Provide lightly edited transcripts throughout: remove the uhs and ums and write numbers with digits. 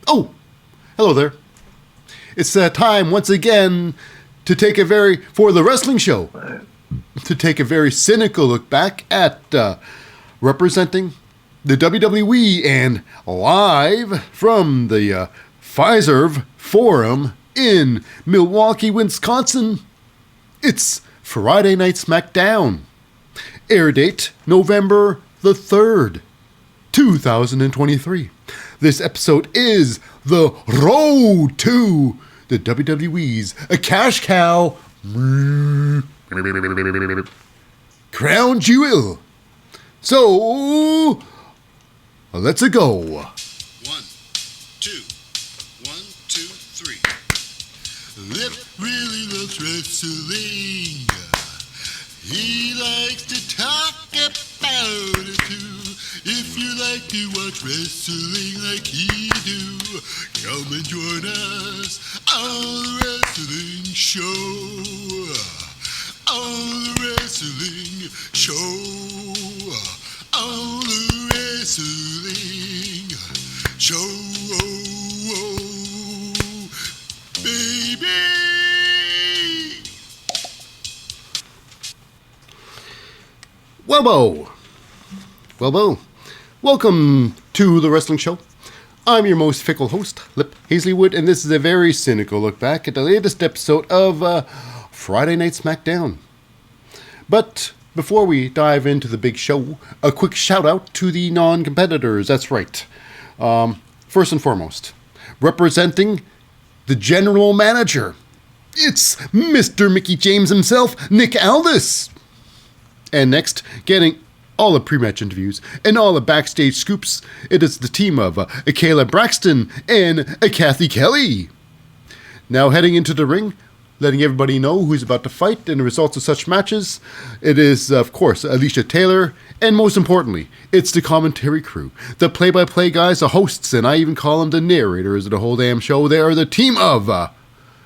Oh, hello there. It's time once again to take for the wrestling show, to take a very cynical look back at representing the WWE and live from the Fiserv Forum in Milwaukee, Wisconsin. It's Friday Night SmackDown. Air date November the 3rd, 2023. This episode is the road to the WWE's cash cow crown jewel. So, let's go. 1, 2, 1, 2, 3. Lip really loves wrestling. He likes to talk about it too. If you like to watch wrestling like he do, come and join us on the wrestling show. On the wrestling show. On the wrestling show. Baby. Well, welcome to the wrestling show. I'm your most fickle host, Lip Hazlewood, and this is a very cynical look back at the latest episode of Friday Night SmackDown. But before we dive into the big show, a quick shout out to the non-competitors. That's right. First and foremost, representing the general manager, it's Mr. Mickey James himself, Nick Aldis. And next, getting all the pre-match interviews and all the backstage scoops, it is the team of Kayla Braxton and Kathy Kelly. Now heading into the ring, letting everybody know who's about to fight and the results of such matches, it is, of course, Alicia Taylor, and most importantly, it's the commentary crew, the play-by-play guys, the hosts, and I even call them the narrators of the whole damn show. They are the team of,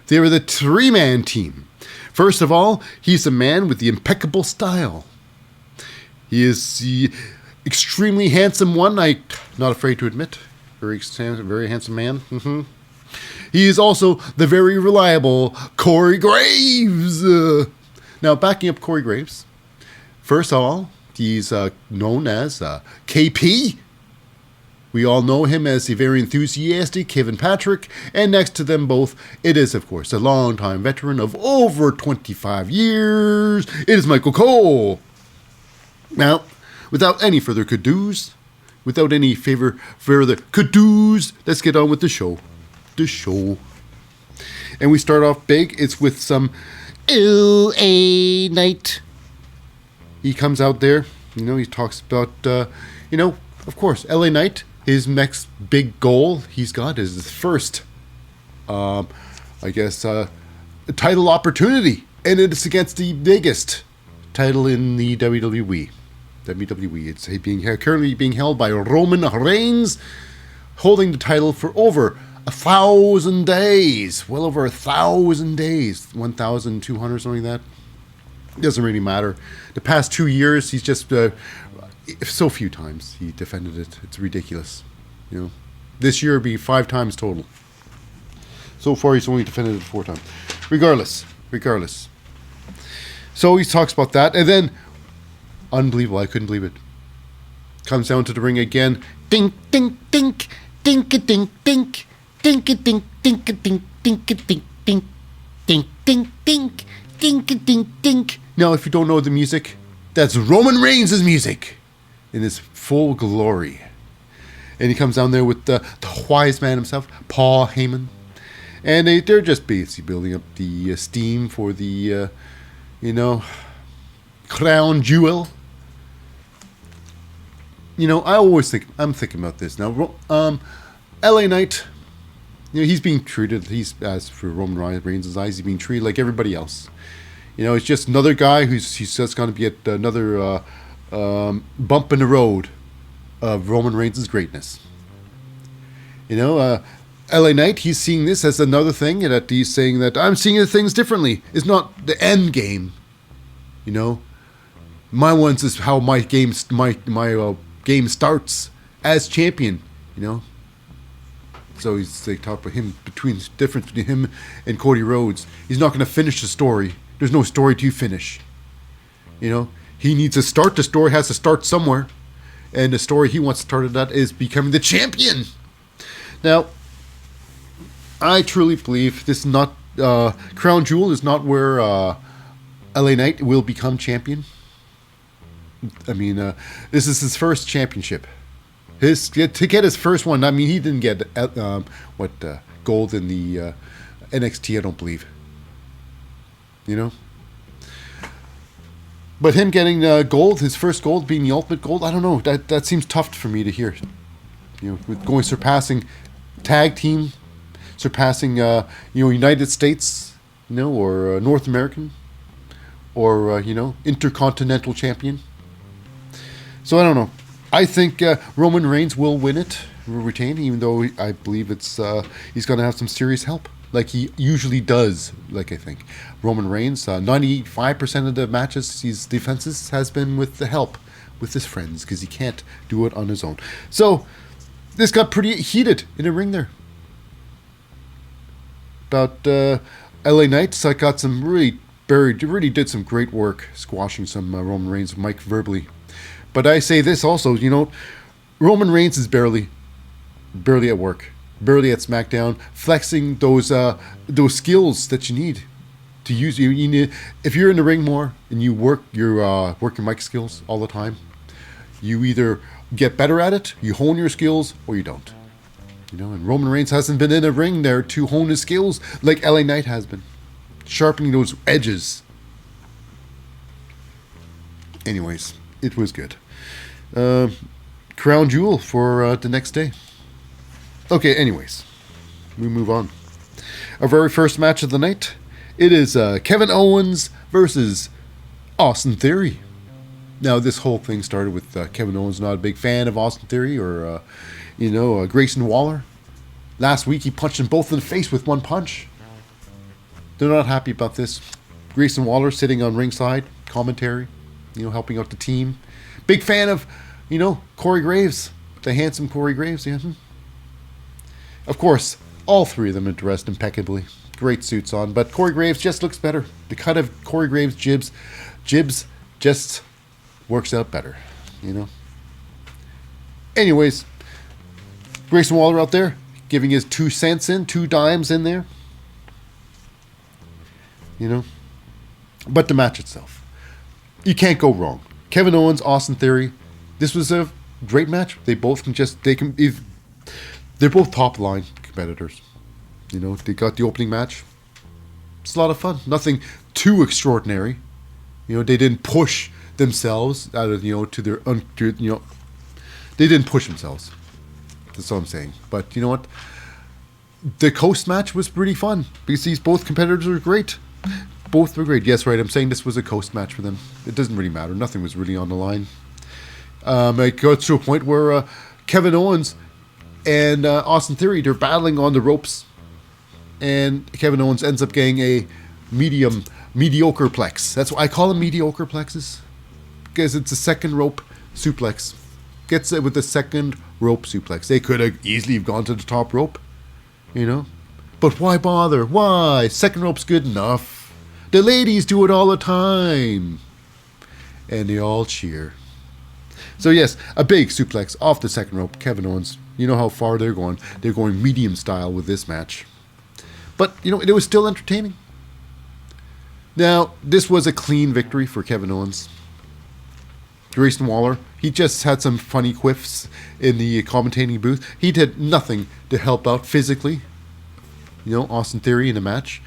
they are the three-man team. First of all, he's a man with the impeccable style. He is the extremely handsome one, I'm not afraid to admit. Very handsome man. He is also the very reliable Corey Graves. Now, backing up Corey Graves, first of all, he's known as KP. We all know him as the very enthusiastic Kevin Patrick. And next to them both, it is, of course, a longtime veteran of over 25 years. It is Michael Cole. Now, without any further further cadoos, let's get on with the show. And we start off big. It's with some LA Knight. He comes out there, he talks about, of course, LA Knight, his next big goal he's got is his first, title opportunity. And it's against the biggest title in the WWE. It's currently being held by Roman Reigns, holding the title for over 1,000 days. Well over 1,000 days. 1,200, something like that. It doesn't really matter. The past 2 years, he's just so few times he defended it. It's ridiculous. This year it'll be 5 times total. So far, he's only defended it 4 times. Regardless. So he talks about that, and then, unbelievable, I couldn't believe it. Comes down to the ring again. Dink, dink, dink, dink, dink, dink, dink, dink, dink, dink, dink, dink, dink, dink, dink, dink, dink, dink, dink. Now, if you don't know the music, that's Roman Reigns' music in his full glory. And he comes down there with the wise man himself, Paul Heyman. And they're just basically building up the steam for the, crown jewel. I'm thinking about this now. LA Knight, he's being treated, as for Roman Reigns' eyes, he's being treated like everybody else. It's just another guy he's just going to be at another bump in the road of Roman Reigns' greatness. LA Knight, he's seeing this as another thing, and that he's saying that I'm seeing the things differently. It's not the end game. My ones is how my game starts as champion. So they talk about him between the difference between him and Cody Rhodes. He's not going to finish the story. There's no story to finish. You know, he needs to start the story. Has to start somewhere, and the story he wants to start at is becoming the champion. Now, I truly believe this is not Crown Jewel is not where LA Knight will become champion. I mean, this is his first championship. To get his first one. I mean, he didn't get gold in the NXT. I don't believe. You know. But him getting gold, his first gold being the ultimate gold, I don't know. That seems tough for me to hear. You know, with surpassing tag team, surpassing United States, or North American, or intercontinental champion. So I don't know. I think Roman Reigns will win it, will retain, even though I believe he's going to have some serious help, like he usually does. Like I think Roman Reigns, 95% of the matches, his defenses has been with the help with his friends because he can't do it on his own. So this got pretty heated in the ring there. About LA Knights, I got some really did some great work squashing some Roman Reigns mic verbally. But I say this also, Roman Reigns is barely at work, barely at SmackDown, flexing those skills that you need to use. You need, if you're in the ring more and you work your mic skills all the time, you either get better at it, you hone your skills, or you don't. And Roman Reigns hasn't been in a ring there to hone his skills like LA Knight has been, sharpening those edges. Anyways, it was good. Crown Jewel for the next day. Okay, anyways, we move on. Our very first match of the night. It is Kevin Owens versus Austin Theory. Now, this whole thing started with Kevin Owens not a big fan of Austin Theory or, Grayson Waller. Last week, he punched them both in the face with one punch. They're not happy about this. Grayson Waller sitting on ringside, commentary, helping out the team. Big fan of, Corey Graves, the handsome Corey Graves. Yeah. Of course, all three of them are dressed impeccably. Great suits on, but Corey Graves just looks better. The cut of Corey Graves' jibs just works out better, Anyways, Grayson Waller out there giving his 2 cents in, 2 dimes in there. But the match itself, you can't go wrong. Kevin Owens, Austin Theory. This was a great match. They're both top line competitors. They got the opening match. It's a lot of fun. Nothing too extraordinary. They didn't push themselves out of to their they didn't push themselves. That's all I'm saying. But you know what? The Coast match was pretty fun because these both competitors are great. Both were great. Yes, right. I'm saying this was a Coast match for them. It doesn't really matter. Nothing was really on the line. It got to a point where Kevin Owens and Austin Theory, they're battling on the ropes. And Kevin Owens ends up getting a mediocre plex. That's why I call them mediocre plexes. Because it's a second rope suplex. Gets it with the second rope suplex. They could have easily gone to the top rope. But why bother? Why? Second rope's good enough. The ladies do it all the time. And they all cheer. So yes, a big suplex off the second rope. Kevin Owens, you know how far they're going. They're going medium style with this match. But, it was still entertaining. Now, this was a clean victory for Kevin Owens. Grayson Waller, he just had some funny quiffs in the commentating booth. He did nothing to help out physically. Austin Theory in the match.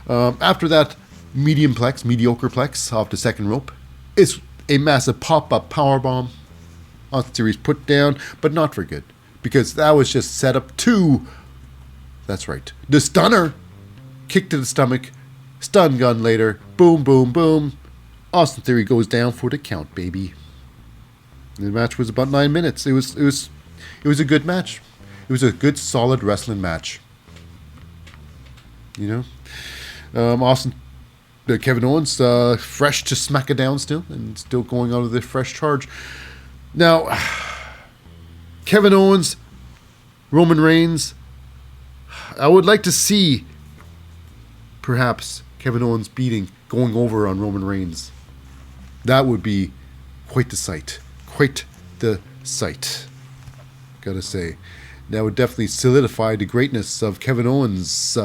After that, mediocre plex off the second rope. It's a massive pop-up powerbomb. Austin Theory's put down, but not for good. Because that was just set up to, that's right, the stunner. Kick to the stomach. Stun gun later. Boom, boom, boom. Austin Theory goes down for the count, baby. And the match was about 9 minutes. It was a good match. It was a good, solid wrestling match. Kevin Owens, fresh to SmackDown still, and still going out of the fresh charge. Now, Kevin Owens, Roman Reigns, I would like to see perhaps Kevin Owens going over on Roman Reigns. That would be quite the sight. Quite the sight. Gotta say. That would definitely solidify the greatness of Kevin Owens.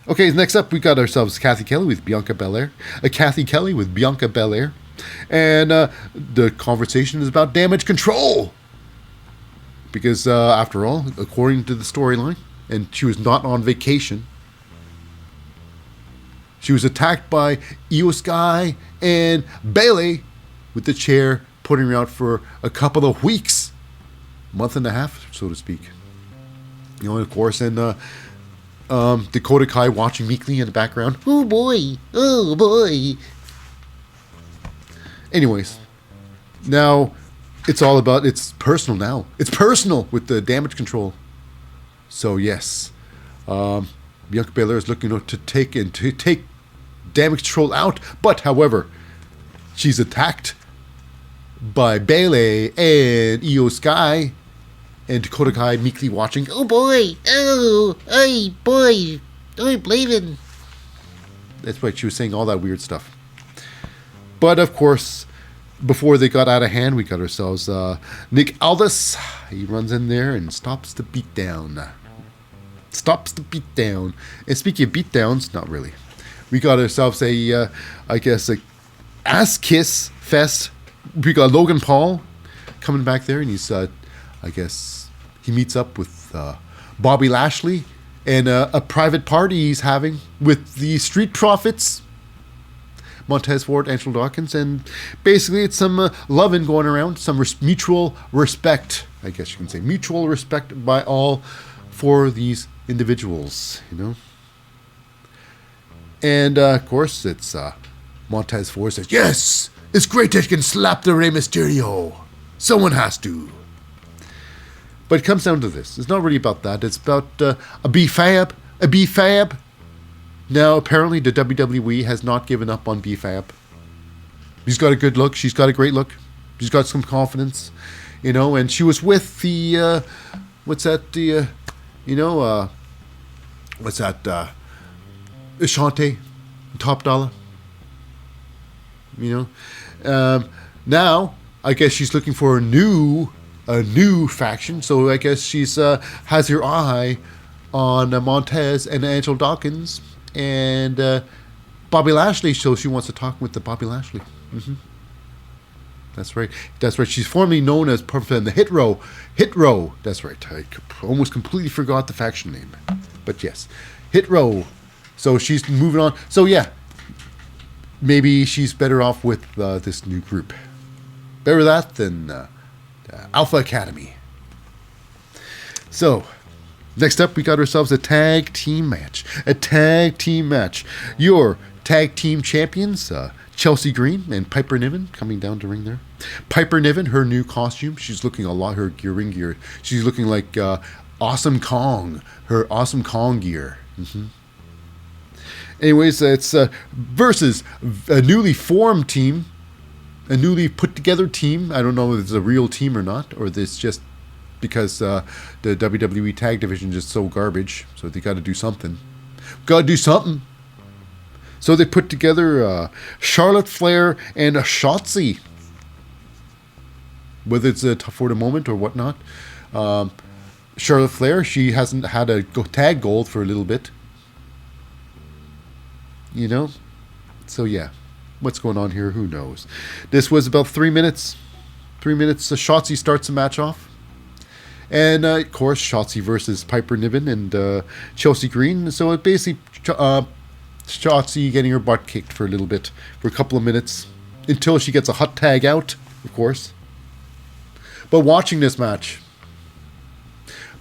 Okay, next up we got ourselves Kathy Kelly with Bianca Belair. Kathy Kelly with Bianca Belair. And the conversation is about damage control. Because after all, according to the storyline, and she was not on vacation, she was attacked by Io Sky and Bayley with the chair, putting her out for a couple of weeks, month and a half, so to speak. You know, and of course, and Dakota Kai watching meekly in the background. Oh boy, oh boy. Anyways, now it's personal now. It's personal with the damage control. So yes, Bianca Belair is looking to take damage control out, but however, she's attacked by Bayley and Io Sky, and Dakota Kai meekly watching. Oh boy! Oh, hey boy! I'm blaming. That's right. She was saying all that weird stuff. But of course, before they got out of hand, we got ourselves Nick Aldis. He runs in there and stops the beatdown. And speaking of beatdowns, not really. We got ourselves a ass kiss fest. We got Logan Paul coming back there, and he's, he meets up with Bobby Lashley and a private party he's having with the Street Profits, Montez Ford, Angelo Dawkins, and basically it's some loving going around, some mutual respect, I guess you can say, mutual respect by all for these individuals, you know. And of course, it's Montez Ford says, "Yes, it's great that you can slap the Rey Mysterio. Someone has to." But it comes down to this. It's not really about that. It's about a B-Fab. Now, apparently, the WWE has not given up on B-Fab. He's got a good look. She's got a great look. She's got some confidence, you know. And she was with the Ashante, Top Dollar. You know, now I guess she's looking for a new faction. So I guess she's has her eye on Montez and Angelo Dawkins and Bobby Lashley. So she wants to talk with the Bobby Lashley. Mm-hmm. That's right. She's formerly known as the Hit Row. That's right. I almost completely forgot the faction name, but yes, Hit Row. So she's moving on. So yeah, maybe she's better off with this new group. Better that than Alpha Academy. So, next up, we got ourselves a tag team match. Your tag team champions, Chelsea Green and Piper Niven, coming down to ring there. Piper Niven, her new costume. She's looking a lot, her ring gear. She's looking like Awesome Kong. Her Awesome Kong gear. Mm-hmm. Anyways, it's versus a newly formed team, a newly put together team. I don't know if it's a real team or not, or this just because the WWE tag division is just so garbage. So they got to do something. So they put together Charlotte Flair and Shotzi. Whether it's for the moment or whatnot. Charlotte Flair, she hasn't had a tag gold for a little bit. You know? So yeah. What's going on here? Who knows? This was about 3 minutes. 3 minutes. Shotzi starts the match off. And, of course, Shotzi versus Piper Niven and Chelsea Green. So it basically Shotzi getting her butt kicked for a little bit. For a couple of minutes. Until she gets a hot tag out, of course. But watching this match,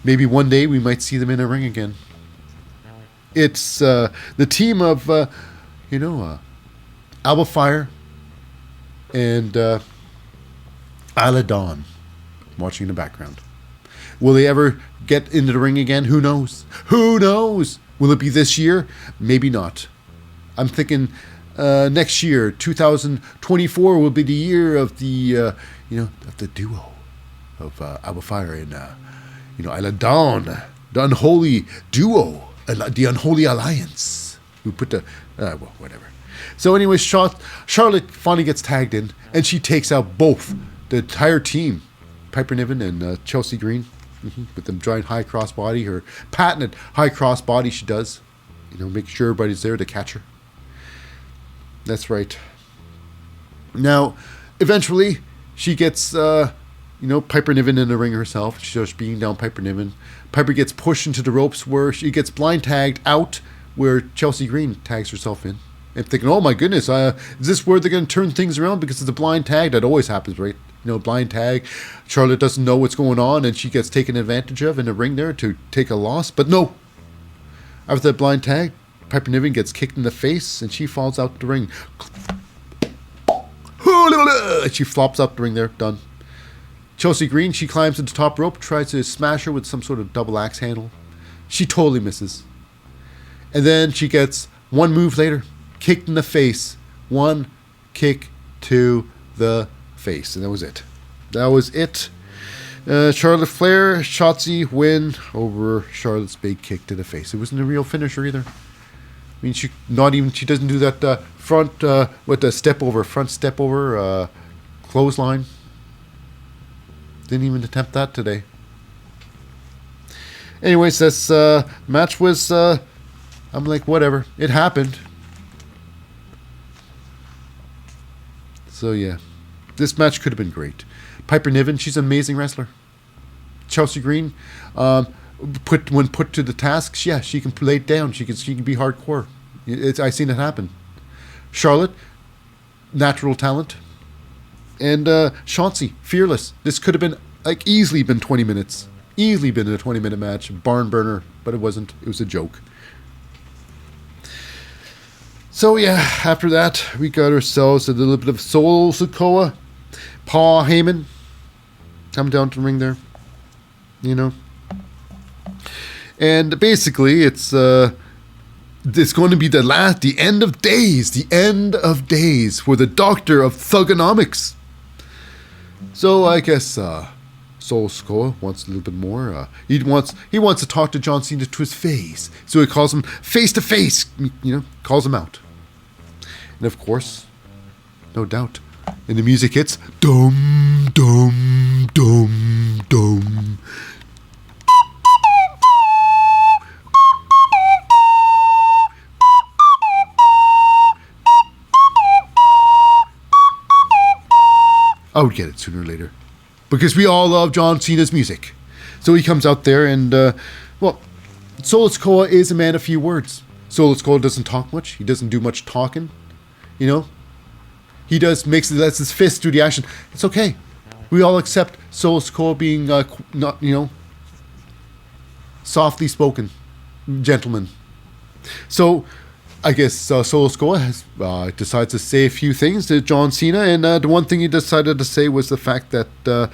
maybe one day we might see them in a ring again. It's the team of, Alba Fire and Isla Dawn watching in the background. Will they ever get into the ring again? Who knows? Will it be this year? Maybe not. I'm thinking next year, 2024, will be the year of the of the duo of Alba Fire and Isla Dawn, the unholy duo, the unholy alliance. We put the, whatever. So anyways, Charlotte finally gets tagged in, and she takes out both the entire team, Piper Niven and Chelsea Green, with them giant high crossbody, her patented high crossbody she does. Make sure everybody's there to catch her. That's right. Now, eventually, she gets, Piper Niven in the ring herself. She starts beating down Piper Niven. Piper gets pushed into the ropes where she gets blind tagged out where Chelsea Green tags herself in. And thinking, oh my goodness, is this where they're going to turn things around? Because it's a blind tag. That always happens, right? Blind tag. Charlotte doesn't know what's going on, and she gets taken advantage of in the ring there to take a loss. But no. After that blind tag, Piper Niven gets kicked in the face, and she falls out the ring. She flops out the ring there. Done. Chelsea Green, she climbs to the top rope, tries to smash her with some sort of double axe handle. She totally misses. And then she gets one move later, kicked in the face. One kick to the face. And that was it. Charlotte Flair, Shotzi win over Charlotte's big kick to the face. It wasn't a real finisher either. I mean, she doesn't do that front step over clothesline. Didn't even attempt that today. Anyways, this match was, I'm like, whatever. It happened. So, yeah. This match could have been great. Piper Niven, she's an amazing wrestler. Chelsea Green, when put to the task, yeah, she can lay it down. She can be hardcore. I've seen it happen. Charlotte, natural talent. And Shotzi, fearless. This could have been easily been 20 minutes. Easily been a 20-minute match. Barn burner, but it wasn't. It was a joke. So yeah, after that, we got ourselves a little bit of Solo Sikoa. Paul Heyman. Come down to the ring there. And basically, it's going to be the end of days for the doctor of thugonomics. So I guess Solo Sikoa wants a little bit more. He wants to talk to John Cena to his face. So he calls him face to face. Calls him out. And of course, no doubt, and the music hits dum dum dum dum. I would get it sooner or later. Because we all love John Cena's music. So he comes out there and, Solo Sikoa is a man of few words. Solo Sikoa doesn't talk much. He doesn't do much talking. He lets his fist do the action. It's okay. We all accept Solo Sikoa being, not, softly spoken gentleman. So, I guess Solo Sikoa decides to say a few things to John Cena, and the one thing he decided to say was the fact that, I'm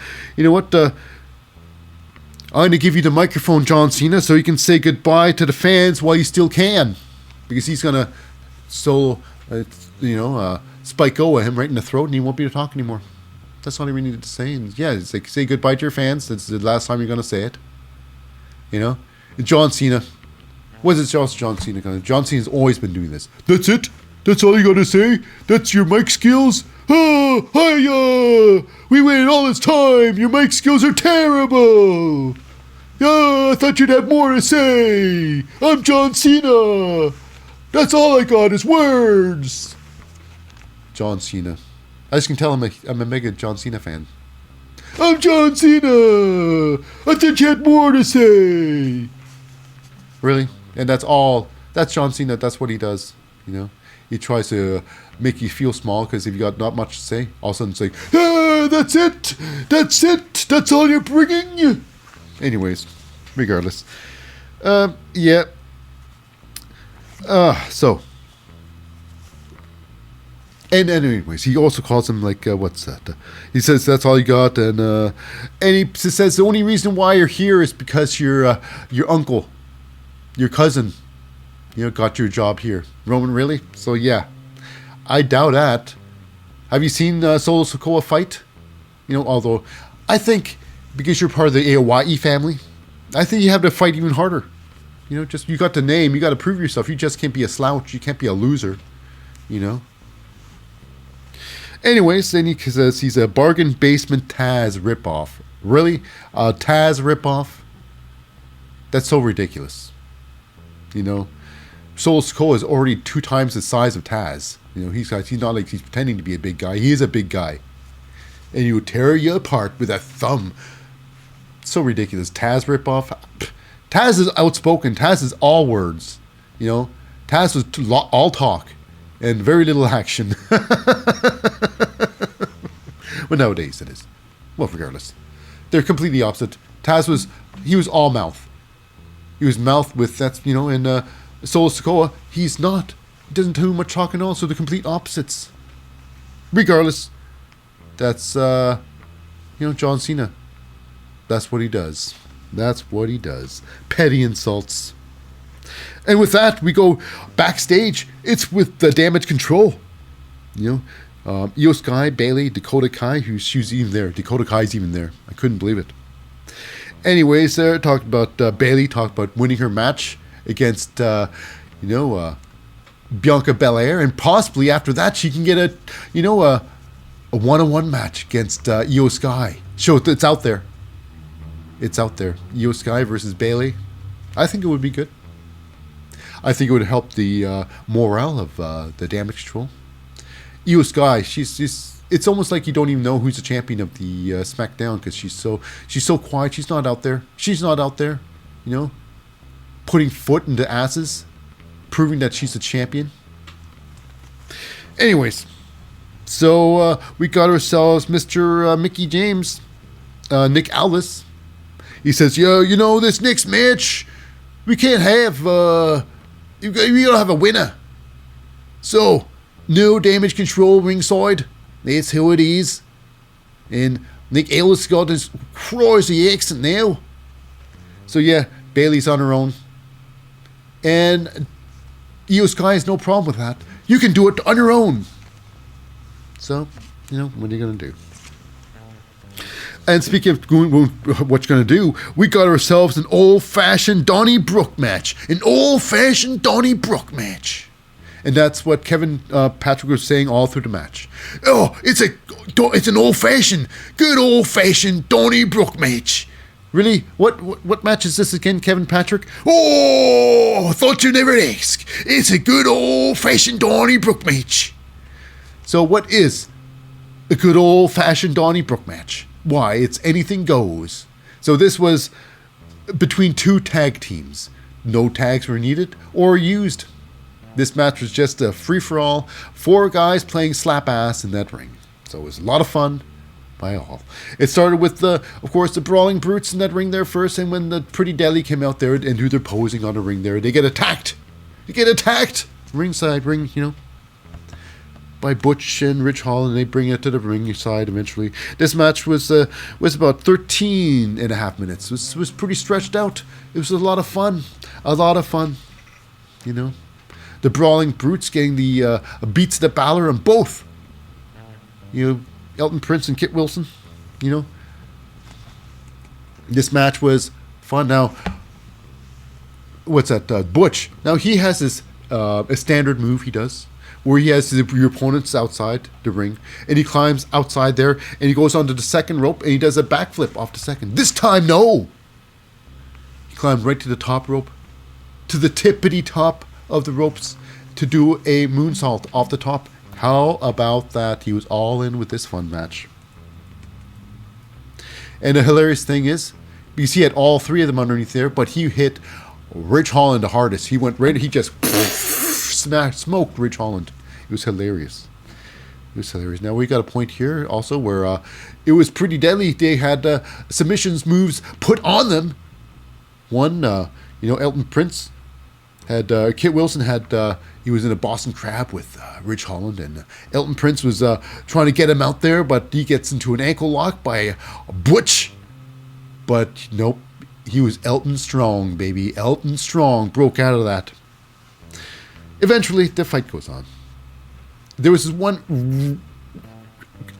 going to give you the microphone, John Cena, so you can say goodbye to the fans while you still can. Because he's going to spike O at him right in the throat, and he won't be able to talk anymore. That's all he really needed to say. And yeah, it's like, say goodbye to your fans. It's the last time you're going to say it. And John Cena. Was it just John Cena? John Cena's always been doing this. That's it? That's all you got to say? That's your mic skills? Oh, hiya! We waited all this time. Your mic skills are terrible. Yeah, I thought you'd have more to say. I'm John Cena. That's all I got is words. John Cena. I just can tell I'm a mega John Cena fan. I'm John Cena. I thought you had more to say. Really? And that's all. That's John Cena. That's what he does. He tries to make you feel small because if you got not much to say, all of a sudden it's like, that's it. That's it. That's all you're bringing. Anyways, regardless. Yeah. So. And anyways, he also calls him what's that? He says that's all you got, and he says the only reason why you're here is because your uncle, your cousin, got your job here. Roman, really? So yeah, I doubt that. Have you seen Solo Sikoa fight? Although I think because you're part of the AOYE family, I think you have to fight even harder. You know, just you got the name, you got to prove yourself. You just can't be a slouch. You can't be a loser. You know. Anyways, then he says he's a bargain basement Taz ripoff. Really, Taz ripoff? That's so ridiculous. You know, Solo Sikoa is already 2 times the size of Taz. You know, he's not like he's pretending to be a big guy. He is a big guy, and he would tear you apart with a thumb. So ridiculous. Taz ripoff. Taz is outspoken. Taz is all words. You know, Taz was all talk and very little action. Well, nowadays it is. Well, regardless, they're completely opposite. Taz was all mouth. He was mouth with that's and Solo Sikoa, he's not. He doesn't do much talking at all. So the complete opposites. Regardless, that's John Cena. That's what he does. That's what he does. Petty insults. And with that, we go backstage. It's with the Damage Control. Io Sky, Bayley, Dakota Kai, she's even there. Dakota Kai's even there. I couldn't believe it. Anyways, talked about Bayley, talked about winning her match against, Bianca Belair, and possibly after that she can get a one-on-one match against Io Sky. So it's out there. It's out there. Io Sky versus Bayley. I think it would be good. I think it would help the morale of the Damage Control. Io Sky, it's almost like you don't even know who's the champion of the SmackDown because she's so quiet. She's not out there. Putting foot into asses, proving that she's a champion. Anyways, so we got ourselves Mr. Mickey James, Nick Aldis. He says, this next match, we can't have, we gotta have a winner. So, no Damage Control ringside. That's how it is. And Nick Aldis got his crazy accent now. So yeah, Bayley's on her own. And Io Sky has no problem with that. You can do it on your own. So, what are you going to do? And speaking of what you're going to do, we got ourselves an Old Fashioned Donnybrook match. An Old Fashioned Donnybrook match. And that's what Kevin Patrick was saying all through the match. Oh, it's an Old Fashioned, good Old Fashioned Donnybrook match. Really? What match is this again, Kevin Patrick? Oh, I thought you'd never ask. It's a good old-fashioned Donnybrook match. So what is a good old-fashioned Donnybrook match? Why, it's anything goes. So this was between 2 tag teams. No tags were needed or used. This match was just a free-for-all, 4 guys playing slap ass in that ring. So it was a lot of fun. By all. It started with of course, the Brawling Brutes in that ring there first, and when the Pretty Deadly came out there and do their posing on the ring there, they get attacked. Ringside ring, by Butch and Rich Holland. They bring it to the ringside eventually. This match was about 13 and a half minutes. It was pretty stretched out. It was a lot of fun. The Brawling Brutes getting the beats to Balor on both. Elton Prince and Kit Wilson, This match was fun. Now, what's that? Butch. Now, he has this a standard move he does, where he has your opponents outside the ring, and he climbs outside there, and he goes onto the second rope, and he does a backflip off the second. This time, no! He climbed right to the top rope, to the tippity top of the ropes, to do a moonsault off the top. How about that? He was all in with this fun match. And the hilarious thing is, because he had all 3 of them underneath there, but he hit Rich Holland the hardest. He just smoked Rich Holland. It was hilarious. Now we got a point here also where it was Pretty Deadly. They had submissions moves put on them. One, Elton Prince had Kit Wilson had he was in a Boston Crab with Rich Holland, and Elton Prince was trying to get him out there, but he gets into an ankle lock by Butch. But nope, he was Elton Strong, baby. Elton Strong broke out of that. Eventually, the fight goes on. There was one.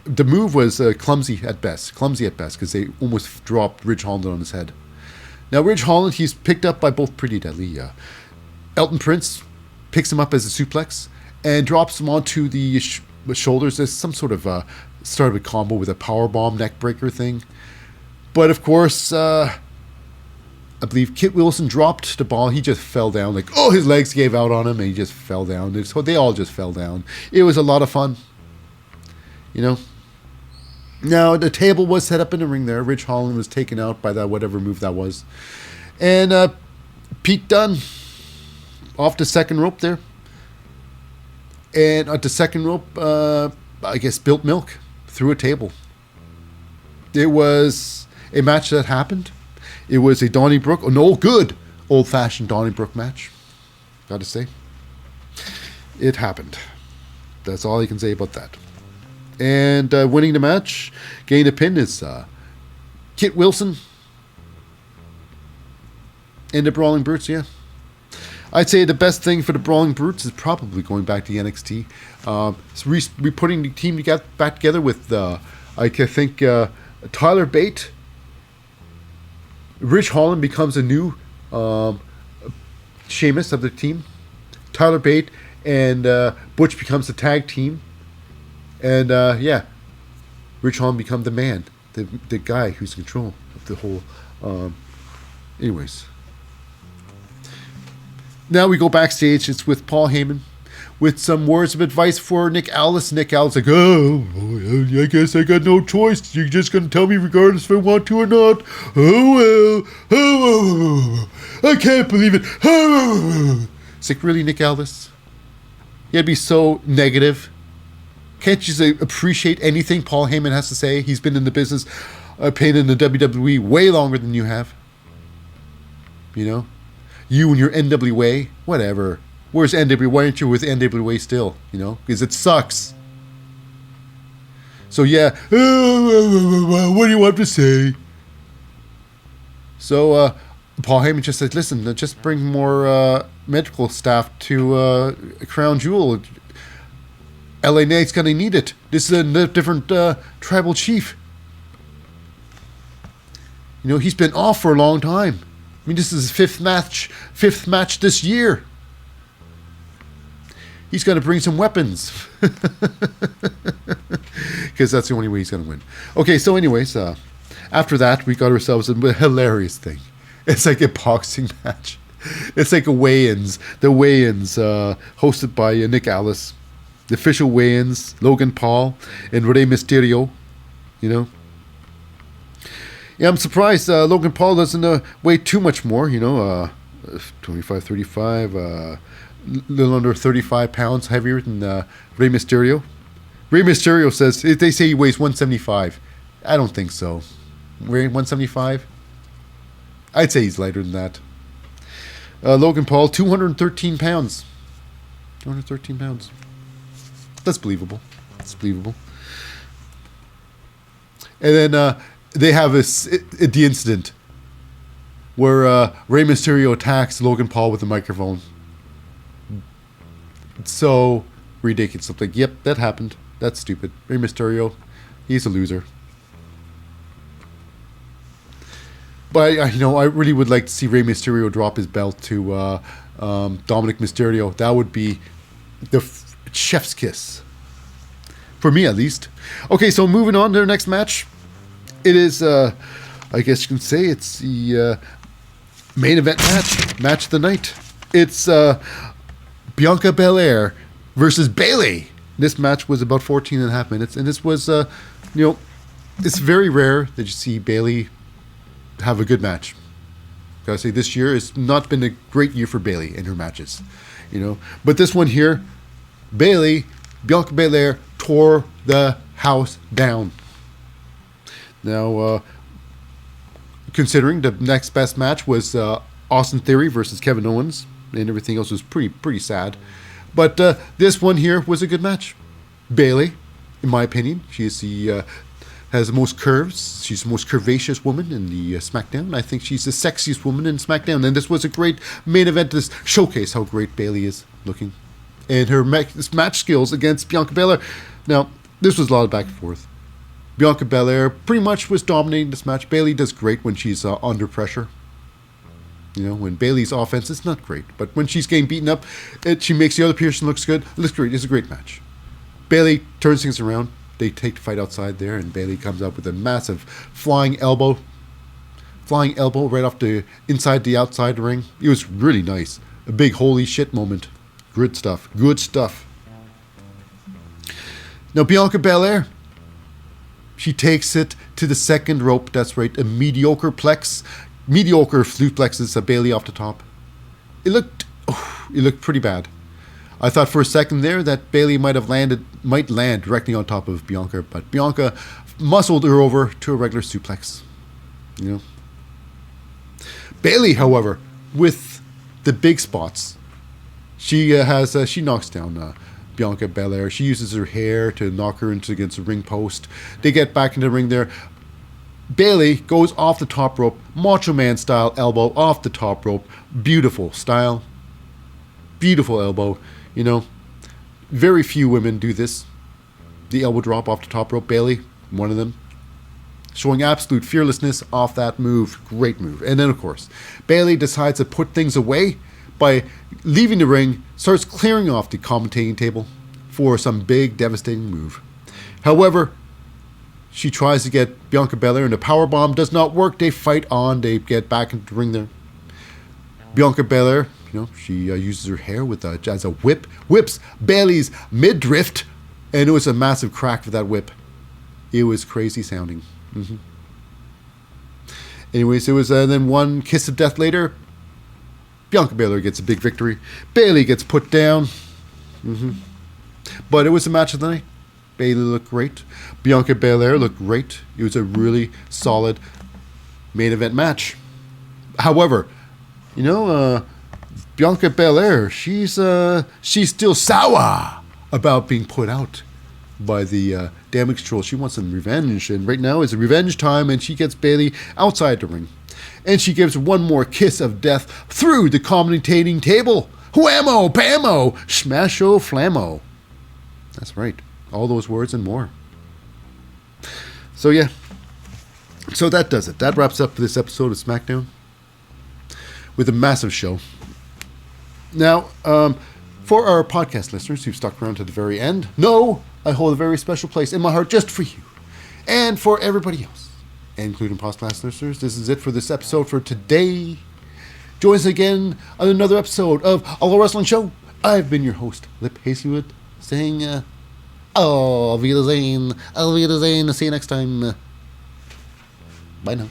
The move was clumsy at best, because they almost dropped Rich Holland on his head. Now, Ridge Holland, he's picked up by both Pretty Deadly. Elton Prince picks him up as a suplex and drops him onto the shoulders. There's some sort of started a combo with a powerbomb neck breaker thing. But of course, I believe Kit Wilson dropped the ball. He just fell down. Like, oh, his legs gave out on him and he just fell down. So they all just fell down. It was a lot of fun. You know. Now, the table was set up in the ring there. Ridge Holland was taken out by that whatever move that was. And Pete Dunne off the second rope there. And at the second rope, I guess, spilt milk through a table. It was a match that happened. It was a Donnybrook, good Old Fashioned Donnybrook match. Gotta say. It happened. That's all you can say about that. And winning the match, getting the pin is Kit Wilson and the Brawling Brutes, yeah. I'd say the best thing for the Brawling Brutes is probably going back to the NXT. Putting the team back together with, I think, Tyler Bate. Ridge Holland becomes a new Sheamus of the team. Tyler Bate and Butch becomes the tag team. And, Ridge Holland becomes the man, the guy who's in control of the whole... anyways. Now we go backstage. It's with Paul Heyman with some words of advice for Nick Aldis. Nick Aldis like, I guess I got no choice. You're just going to tell me regardless if I want to or not. Oh, well. I can't believe it. It's like, really, Nick Aldis? You gotta be so negative. Can't you say, appreciate anything Paul Heyman has to say? He's been in the business, playing in the WWE way longer than you have. You know? You and your NWA, whatever. Where's NWA? Why aren't you with NWA still? You know? Because it sucks. So yeah, what do you want to say? So Paul Heyman just said, listen, just bring more medical staff to Crown Jewel. LA Knight's going to need it. This is a different tribal chief. You know, he's been off for a long time. I mean, this is his fifth match this year. He's going to bring some weapons. Because that's the only way he's going to win. Okay, so anyways, after that, we got ourselves a hilarious thing. It's like a boxing match. It's like a weigh-ins. The weigh-ins hosted by Nick Aldis. The official weigh-ins, Logan Paul and Rey Mysterio. You know? Yeah, I'm surprised Logan Paul doesn't weigh too much more, you know, 25, 35, a little under 35 pounds heavier than Rey Mysterio. Rey Mysterio says, they say he weighs 175. I don't think so. Weighing 175? I'd say he's lighter than that. Logan Paul, 213 pounds. 213 pounds. That's believable. It's believable. And then... they have the incident where Rey Mysterio attacks Logan Paul with a microphone. It's so ridiculous. I'm like, yep, that happened. That's stupid. Rey Mysterio, he's a loser. But I really would like to see Rey Mysterio drop his belt to Dominic Mysterio. That would be the chef's kiss. For me, at least. Okay, so moving on to the next match. It is, I guess you can say, it's the main event match of the night. It's Bianca Belair versus Bayley. This match was about 14 and a half minutes, and this was, it's very rare that you see Bayley have a good match. Gotta say, this year has not been a great year for Bayley in her matches, you know. But this one here, Bianca Belair tore the house down. Now, considering the next best match was Austin Theory versus Kevin Owens, and everything else was pretty sad. But this one here was a good match. Bayley, in my opinion, has the most curves. She's the most curvaceous woman in the SmackDown. I think she's the sexiest woman in SmackDown. And this was a great main event to showcase how great Bayley is looking. And her match skills against Bianca Belair. Now, this was a lot of back and forth. Bianca Belair pretty much was dominating this match. Bayley does great when she's under pressure. You know, when Bayley's offense is not great, but when she's getting beaten up, she makes the other person looks good. It looks great. It's a great match. Bayley turns things around. They take the fight outside there, and Bayley comes up with a massive flying elbow right off the inside the outside ring. It was really nice. A big holy shit moment. Good stuff. Good stuff. Now Bianca Belair, she takes it to the second rope. That's right, a mediocre fluplexes a Bayley off the top. It looked pretty bad. I thought for a second there that Bayley might land directly on top of Bianca, but Bianca muscled her over to a regular suplex. You know. Bayley, however, with the big spots, she knocks down Bianca Belair. She uses her hair to knock her against the ring post. They get back in the ring there. Bayley goes off the top rope, Macho Man style elbow off the top rope. Beautiful style. Beautiful elbow. You know, very few women do this. The elbow drop off the top rope. Bayley, one of them. Showing absolute fearlessness off that move. Great move. And then, of course, Bayley decides to put things away by leaving the ring, starts clearing off the commentating table for some big, devastating move. However, she tries to get Bianca Belair, and the powerbomb does not work. They fight on. They get back into the ring there. Bianca Belair, you know, she uses her hair as a whip. Whips Bayley's midriff, and it was a massive crack for that whip. It was crazy sounding. Mm-hmm. Anyways, it was then one kiss of death later. Bianca Belair gets a big victory. Bayley gets put down. Mm-hmm. But it was a match of the night. Bayley looked great. Bianca Belair looked great. It was a really solid main event match. However, you know, Bianca Belair, she's still sour about being put out by the Damage Control. She wants some revenge, and right now is a revenge time, and she gets Bayley outside the ring. And she gives one more kiss of death through the commentating table. Whammo, bammo, smasho, flammo. That's right. All those words and more. So yeah. So that does it. That wraps up this episode of SmackDown with a massive show. Now, for our podcast listeners who've stuck around to the very end, know I hold a very special place in my heart just for you. And for everybody else, including podcast listeners, this is it for this episode for today. Join us again on another episode of All Wrestling Show. I've been your host, Lip Hazlewood, saying, Auf Wiedersehen, see you next time. Bye now.